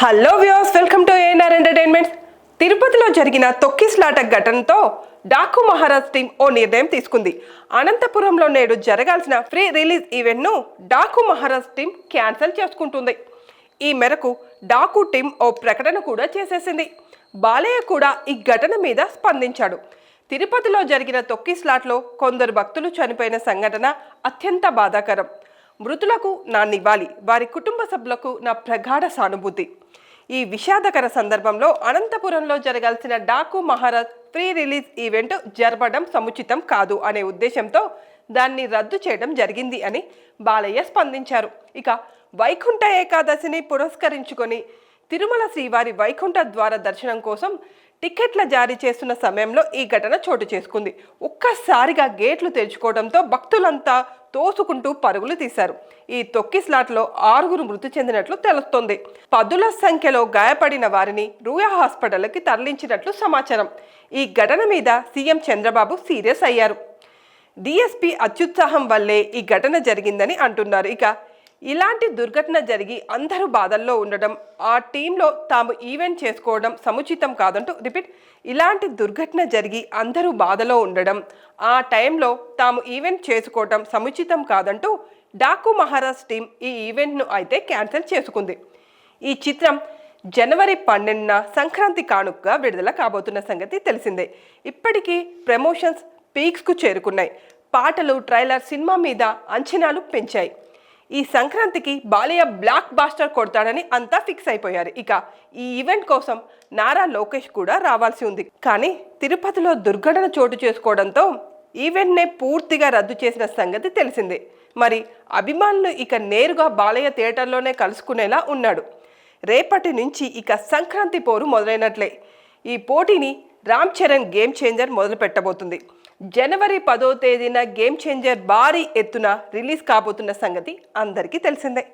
Hello viewers, welcome to ANR entertainments. తిరుపతిలో జరిగిన తొక్కిస్లాట ఘటనతో డాకు మహారాజ్ టీం ఓ నిర్ణయం తీసుకుంది. అనంతపురంలో నేడు జరగాల్సిన ఫ్రీ రిలీజ్ ఈవెంట్ను డాకు మహారాజ్ టీం క్యాన్సిల్ చేసుకుంటుంది. ఈ మేరకు డాకు టీం ఓ ప్రకటన కూడా చేసేసింది. బాలయ్య కూడా ఈ ఘటన మీద స్పందించాడు. తిరుపతిలో జరిగిన తొక్కిస్లాట్లో కొందరు భక్తులు చనిపోయిన సంఘటన అత్యంత బాధాకరం. మృతులకు నా నివాళి, వారి కుటుంబ సభ్యులకు నా ప్రగాఢ సానుభూతి. ఈ విషాదకర సందర్భంలో అనంతపురంలో జరగాల్సిన Daaku Maharaj free release event జరపడం సముచితం కాదు అనే ఉద్దేశంతో దాన్ని రద్దు చేయడం జరిగింది అని బాలయ్య స్పందించారు. ఇక వైకుంఠ ఏకాదశిని పురస్కరించుకొని తిరుమల శ్రీవారి వైకుంఠ ద్వార దర్శనం కోసం టికెట్ల జారీ చేస్తున్న సమయంలో ఈ ఘటన చోటు చేసుకుంది. ఒక్కసారిగా గేట్లు తెరుచుకోవడంతో భక్తులంతా తోసుకుంటూ పరుగులు తీశారు. ఈ తొక్కిస్లాట్లో 6 మృతి చెందినట్లు తెలుస్తోంది. పదుల సంఖ్యలో గాయపడిన వారిని రూయా హాస్పిటల్కి తరలించినట్లు సమాచారం. ఈ ఘటన మీద సీఎం చంద్రబాబు సీరియస్ అయ్యారు. డిఎస్పీ అత్యుత్సాహం వల్లే ఈ ఘటన జరిగిందని అంటున్నారు. ఇక ఇలాంటి దుర్ఘటన జరిగి అందరూ బాధల్లో ఉండడం, ఆ టీంలో తాము ఈవెంట్ చేసుకోవడం సముచితం కాదంటూ ఇలాంటి దుర్ఘటన జరిగి అందరూ బాధలో ఉండడం, ఆ టైంలో తాము ఈవెంట్ చేసుకోవడం సముచితం కాదంటూ డాకు మహారాజ్ టీం ఈ ఈవెంట్ను అయితే క్యాన్సిల్ చేసుకుంది. ఈ చిత్రం జనవరి 12న సంక్రాంతి కానుకగా విడుదల కాబోతున్న సంగతి తెలిసిందే. ఇప్పటికీ ప్రమోషన్స్ పీక్స్కు చేరుకున్నాయి. పాటలు, ట్రైలర్ సినిమా మీద అంచనాలు పెంచాయి. ఈ సంక్రాంతికి బాలయ్య బ్లాక్ బాస్టర్ కొడతాడని అంతా ఫిక్స్ అయిపోయారు. ఇక ఈ ఈవెంట్ కోసం నారా లోకేష్ కూడా రావాల్సి ఉంది. కానీ తిరుపతిలో దుర్ఘటన చోటు చేసుకోవడంతో ఈవెంట్నే పూర్తిగా రద్దు చేసిన సంగతి తెలిసిందే. మరి అభిమానులు ఇక నేరుగా బాలయ్య థియేటర్లోనే కలుసుకునేలా ఉన్నాడు. రేపటి నుంచి ఇక సంక్రాంతి పోరు మొదలైనట్లే. ఈ పోటీని రామ్ చరణ్ గేమ్ చేంజర్ మొదలు పెట్టబోతుంది. జనవరి 10వ తేదీన గేమ్ చేంజర్ భారీ ఎత్తున రిలీజ్ కాబోతున్న సంగతి అందరికీ తెలిసిందే.